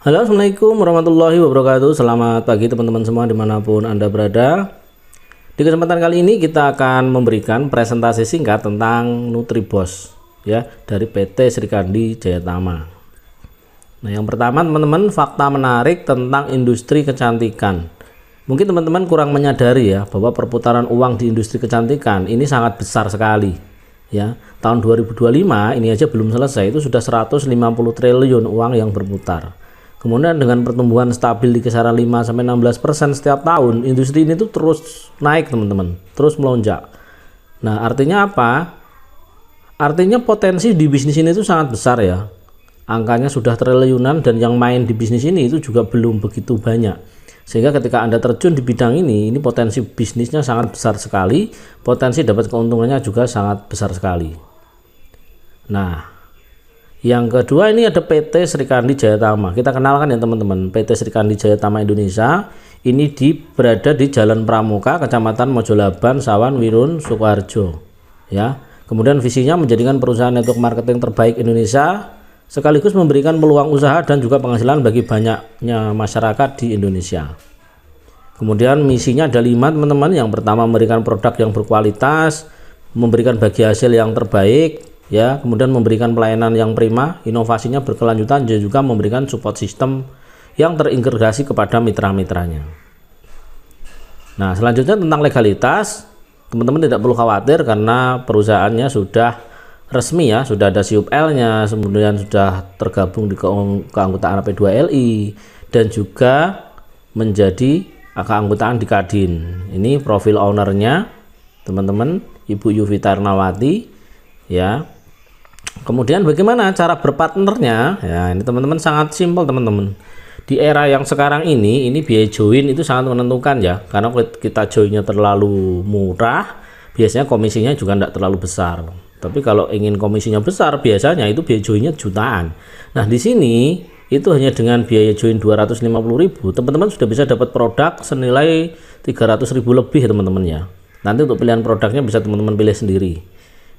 Halo, assalamualaikum warahmatullahi wabarakatuh. Selamat pagi teman-teman semua dimanapun Anda berada. Di kesempatan kali ini kita akan memberikan presentasi singkat tentang Nutribos ya, dari PT Srikandi Jayatama. Nah, yang pertama teman-teman, fakta menarik tentang industri kecantikan. Mungkin teman-teman kurang menyadari ya, bahwa perputaran uang di industri kecantikan ini sangat besar sekali ya. Tahun 2025 ini aja belum selesai, itu sudah 150 triliun uang yang berputar. Kemudian dengan pertumbuhan stabil di kisaran 5-16% setiap tahun, industri ini tuh terus naik teman-teman, terus melonjak. Nah, artinya apa? Artinya potensi di bisnis ini tuh sangat besar ya. Angkanya sudah triliunan, dan yang main di bisnis ini itu juga belum begitu banyak. Sehingga ketika Anda terjun di bidang ini potensi bisnisnya sangat besar sekali, potensi dapat keuntungannya juga sangat besar sekali. Nah, yang kedua ini ada PT Srikandi Jayatama. Kita kenalkan ya teman-teman, PT Srikandi Jayatama Indonesia ini berada di Jalan Pramuka, Kecamatan Mojolaban, Sawan, Wirun, Sukoharjo ya. Kemudian visinya menjadikan perusahaan network marketing terbaik Indonesia, sekaligus memberikan peluang usaha dan juga penghasilan bagi banyaknya masyarakat di Indonesia. Kemudian misinya ada 5 teman-teman. Yang pertama, memberikan produk yang berkualitas, memberikan bagi hasil yang terbaik ya, kemudian memberikan pelayanan yang prima, inovasinya berkelanjutan, dan juga memberikan support sistem yang terintegrasi kepada mitra-mitranya. Nah, selanjutnya tentang legalitas, teman-teman tidak perlu khawatir karena perusahaannya sudah resmi ya, sudah ada SIUPL-nya, kemudian sudah tergabung di keanggotaan AP2LI, dan juga menjadi keanggotaan di Kadin. Ini profil ownernya teman-teman, Ibu Yuvita Ernawati ya. Kemudian bagaimana cara berpartnernya ya, ini teman-teman sangat simpel teman-teman. Di era yang sekarang ini biaya join itu sangat menentukan ya, karena kita joinnya terlalu murah, biasanya komisinya juga tidak terlalu besar. Tapi kalau ingin komisinya besar, biasanya itu biaya joinnya jutaan. Nah, di sini itu hanya dengan biaya join 250.000 teman-teman sudah bisa dapat produk senilai 300.000 lebih teman-teman ya. Nanti untuk pilihan produknya bisa teman-teman pilih sendiri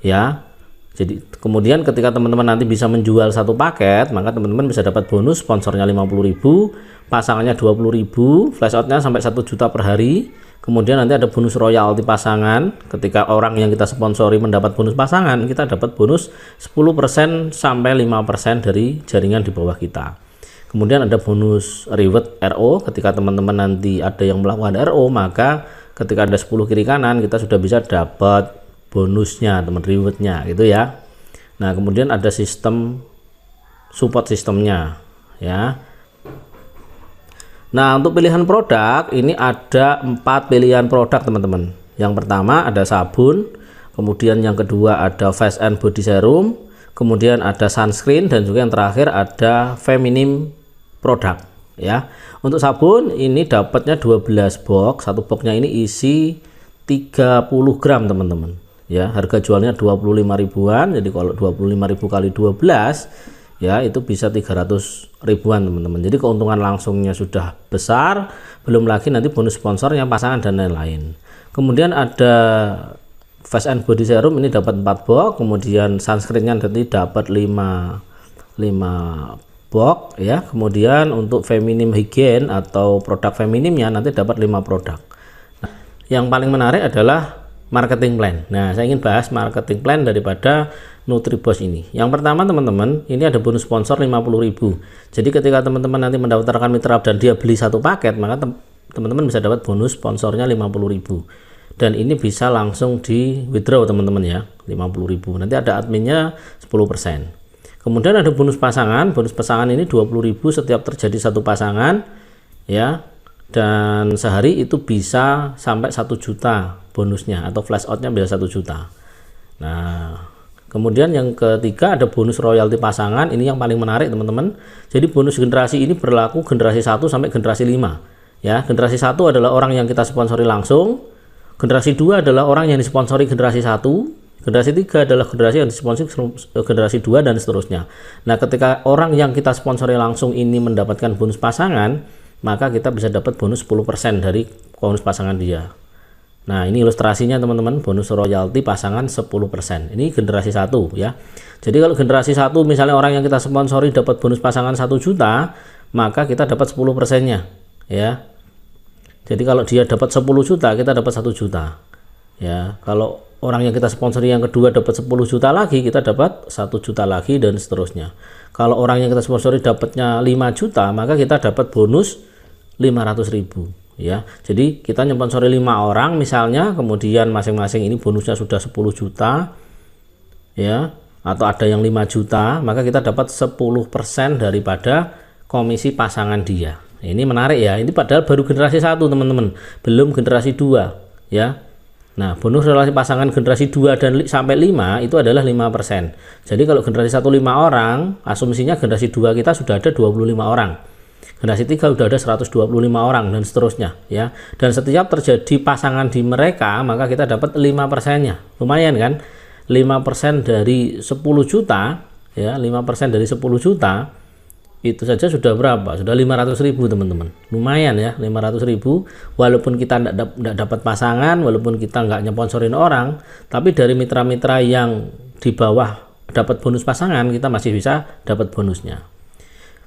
ya. Jadi kemudian ketika teman-teman nanti bisa menjual satu paket, maka teman-teman bisa dapat bonus sponsornya 50.000, pasangannya 20.000, flash outnya sampai 1 juta per hari. Kemudian nanti ada bonus royalti pasangan. Ketika orang yang kita sponsori mendapat bonus pasangan, kita dapat bonus 10% sampai 5% dari jaringan di bawah kita. Kemudian ada bonus reward RO. Ketika teman-teman nanti ada yang melakukan RO, maka ketika ada 10 kiri kanan, kita sudah bisa dapat bonusnya, teman, rewardnya gitu ya. Nah, kemudian ada sistem support sistemnya ya. Nah, untuk pilihan produk ini ada 4 pilihan produk teman-teman. Yang pertama ada sabun, kemudian yang kedua ada face and body serum, kemudian ada sunscreen, dan juga yang terakhir ada feminim produk ya. Untuk sabun ini dapatnya 12 box, satu boxnya ini isi 30 gram teman-teman ya. Harga jualnya 25 ribuan, jadi kalau 25.000 kali 12 ya, itu bisa 300 ribuan teman-teman. Jadi keuntungan langsungnya sudah besar, belum lagi nanti bonus sponsornya, pasangan, dan lain-lain. Kemudian ada face and body serum, ini dapat 4 box, kemudian sunscreennya nanti dapat 5 box ya. Kemudian untuk feminim hygiene atau produk feminimnya nanti dapat 5 produk. Nah, yang paling menarik adalah marketing plan. Nah, saya ingin bahas marketing plan daripada Nutribos ini. Yang pertama teman-teman, ini ada bonus sponsor 50.000. Jadi ketika teman-teman nanti mendaftarkan mitra dan dia beli satu paket, maka teman-teman bisa dapat bonus sponsornya 50.000. Dan ini bisa langsung di withdraw teman-teman ya, 50.000. Nanti ada adminnya 10%. Kemudian ada bonus pasangan. Bonus pasangan ini 20.000 setiap terjadi satu pasangan ya. Dan sehari itu bisa sampai 1 juta bonusnya, atau flash outnya bisa 1 juta. Nah, kemudian yang ketiga ada bonus royalti pasangan. Ini yang paling menarik teman-teman. Jadi bonus generasi ini berlaku generasi 1 sampai generasi 5 ya. Generasi 1 adalah orang yang kita sponsori langsung, generasi 2 adalah orang yang disponsori generasi 1, generasi 3 adalah generasi yang disponsori generasi 2, dan seterusnya. Nah, ketika orang yang kita sponsori langsung ini mendapatkan bonus pasangan, maka kita bisa dapat bonus 10% dari bonus pasangan dia. Nah, ini ilustrasinya teman-teman, bonus royalti pasangan 10%. Ini generasi 1 ya. Jadi kalau generasi 1 misalnya orang yang kita sponsori dapat bonus pasangan 1 juta, maka kita dapat 10%-nya ya. Jadi kalau dia dapat 10 juta, kita dapat 1 juta ya. Kalau orang yang kita sponsori yang kedua dapat 10 juta lagi, kita dapat 1 juta lagi, dan seterusnya. Kalau orang yang kita sponsori dapatnya 5 juta, maka kita dapat bonus 500.000 ya. Jadi kita nyponsori 5 orang misalnya, kemudian masing-masing ini bonusnya sudah 10 juta ya, atau ada yang 5 juta, maka kita dapat 10% daripada komisi pasangan dia. Ini menarik ya, ini padahal baru generasi 1 teman-teman, belum generasi 2 ya. Nah, bonus relasi pasangan generasi 2 dan sampai 5 itu adalah 5%. Jadi kalau generasi 1 5 orang, asumsinya generasi 2 kita sudah ada 25 orang. Generasi 3 sudah ada 125 orang, dan seterusnya ya. Dan setiap terjadi pasangan di mereka, maka kita dapat 5%-nya. Lumayan kan? 5% dari 10 juta ya, 5% dari 10 juta itu saja sudah berapa? Sudah 500.000 teman-teman. Lumayan ya, 500.000. Walaupun kita tidak dapat pasangan, walaupun kita nggak nyponsorin orang, tapi dari mitra-mitra yang di bawah dapat bonus pasangan, kita masih bisa dapat bonusnya.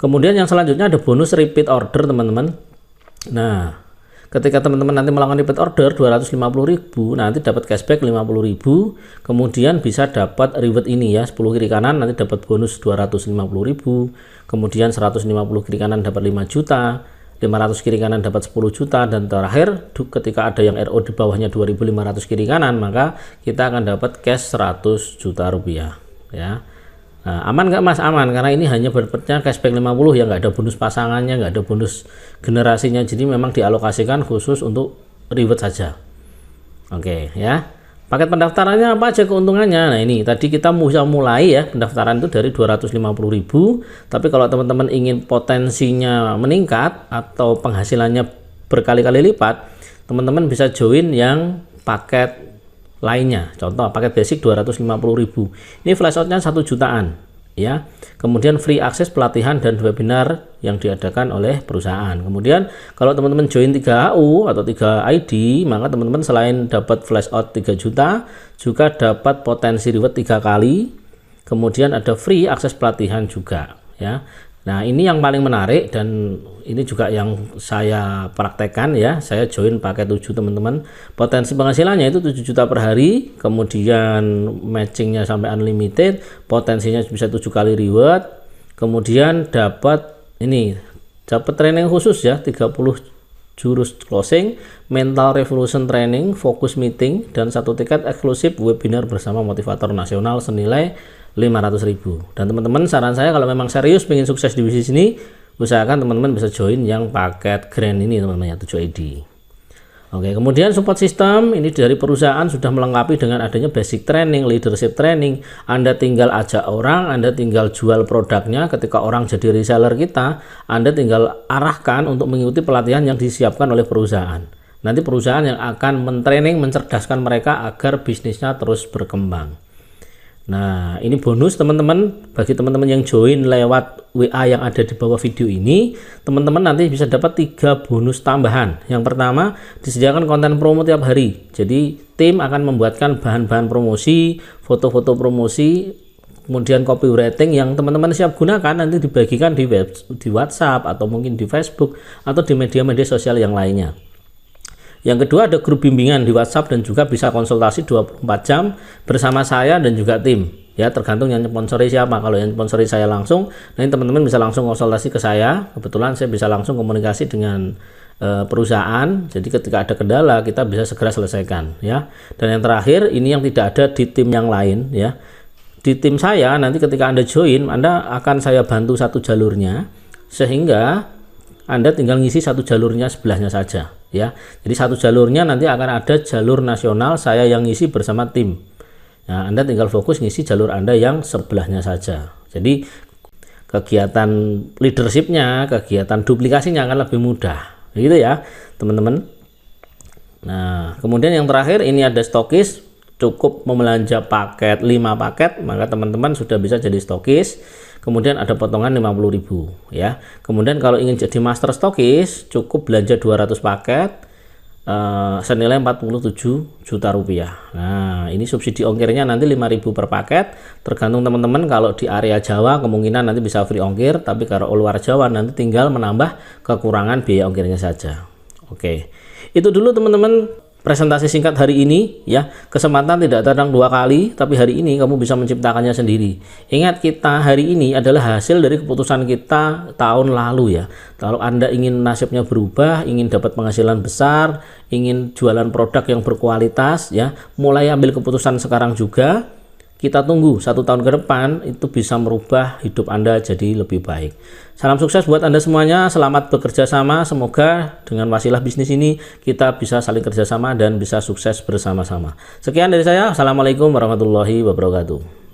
Kemudian yang selanjutnya ada bonus repeat order teman-teman. Nah, ketika teman-teman nanti melakukan repeat order 250.000, nanti dapat cashback 50.000, kemudian bisa dapat reward ini ya, 10 kiri kanan nanti dapat bonus 250.000, kemudian 150 kiri kanan dapat 5 juta, 500 kiri kanan dapat 10 juta, dan terakhir ketika ada yang RO di bawahnya 2.500 kiri kanan, maka kita akan dapat cash 100 juta rupiah ya. Nah, aman nggak Mas? Aman, karena ini hanya dapatnya cashback 50 ya, nggak ada bonus pasangannya, nggak ada bonus generasinya, jadi memang dialokasikan khusus untuk reward saja. Oke ya. Paket pendaftarannya apa aja keuntungannya? Nah, ini tadi kita bisa mulai ya, pendaftaran itu dari 250.000, tapi kalau teman-teman ingin potensinya meningkat atau penghasilannya berkali-kali lipat, teman-teman bisa join yang paket lainnya. Contoh paket basic 250.000. Ini flash outnya 1 jutaan ya. Kemudian free akses pelatihan dan webinar yang diadakan oleh perusahaan. Kemudian kalau teman-teman join 3AU atau 3 ID, maka teman-teman selain dapat flash out 3 juta, juga dapat potensi reward 3 kali. Kemudian ada free akses pelatihan juga ya. Nah, ini yang paling menarik, dan ini juga yang saya praktekkan ya. Saya join pakai 7 teman-teman. Potensi penghasilannya itu 7 juta per hari, kemudian matchingnya sampai unlimited, potensinya bisa 7 kali reward, kemudian dapat training khusus ya, 30 jurus closing, mental revolution training, fokus meeting, dan 1 tiket eksklusif webinar bersama motivator nasional senilai 500.000. Dan teman-teman, saran saya kalau memang serius ingin sukses di bisnis ini, usahakan teman-teman bisa join yang paket grand ini teman-teman ya, 7 ID. Oke, kemudian support system ini dari perusahaan sudah melengkapi dengan adanya basic training, leadership training. Anda tinggal ajak orang, Anda tinggal jual produknya. Ketika orang jadi reseller kita, Anda tinggal arahkan untuk mengikuti pelatihan yang disiapkan oleh perusahaan. Nanti perusahaan yang akan mentraining, mencerdaskan mereka agar bisnisnya terus berkembang. Nah, ini bonus teman-teman, bagi teman-teman yang join lewat WA yang ada di bawah video ini, teman-teman nanti bisa dapat 3 bonus tambahan. Yang pertama, disediakan konten promo tiap hari. Jadi tim akan membuatkan bahan-bahan promosi, foto-foto promosi, kemudian copywriting yang teman-teman siap gunakan nanti dibagikan di WhatsApp atau mungkin di Facebook atau di media-media sosial yang lainnya. Yang kedua, ada grup bimbingan di WhatsApp dan juga bisa konsultasi 24 jam bersama saya dan juga tim. Ya, tergantung yang sponsori siapa. Kalau yang sponsori saya langsung, nanti teman-teman bisa langsung konsultasi ke saya. Kebetulan saya bisa langsung komunikasi dengan perusahaan. Jadi ketika ada kendala kita bisa segera selesaikan ya. Dan yang terakhir, ini yang tidak ada di tim yang lain ya. Di tim saya nanti ketika Anda join, Anda akan saya bantu 1 jalurnya, sehingga Anda tinggal ngisi 1 jalurnya sebelahnya saja ya. Jadi 1 jalurnya nanti akan ada jalur nasional saya yang ngisi bersama tim. Nah, Anda tinggal fokus ngisi jalur Anda yang sebelahnya saja. Jadi kegiatan leadershipnya, kegiatan duplikasinya akan lebih mudah. Gitu ya, teman-teman. Nah, kemudian yang terakhir ini ada stokis. Cukup membelanja paket 5 paket, maka teman-teman sudah bisa jadi stokis. Kemudian ada potongan 50.000 ya. Kemudian kalau ingin jadi master stokis, cukup belanja 200 paket, senilai 47 juta rupiah. Nah, ini subsidi ongkirnya nanti 5.000 per paket, tergantung teman-teman. Kalau di area Jawa kemungkinan nanti bisa free ongkir, tapi kalau luar Jawa nanti tinggal menambah kekurangan biaya ongkirnya saja. Oke, itu dulu teman-teman presentasi singkat hari ini ya. Kesempatan tidak datang 2 kali, tapi hari ini kamu bisa menciptakannya sendiri. Ingat, kita hari ini adalah hasil dari keputusan kita tahun lalu ya. Kalau Anda ingin nasibnya berubah, ingin dapat penghasilan besar, ingin jualan produk yang berkualitas ya, mulai ambil keputusan sekarang juga. Kita tunggu 1 tahun ke depan itu bisa merubah hidup Anda jadi lebih baik. Salam sukses buat Anda semuanya, selamat bekerja sama. Semoga dengan wasilah bisnis ini kita bisa saling kerjasama dan bisa sukses bersama-sama. Sekian dari saya, Assalamualaikum warahmatullahi wabarakatuh.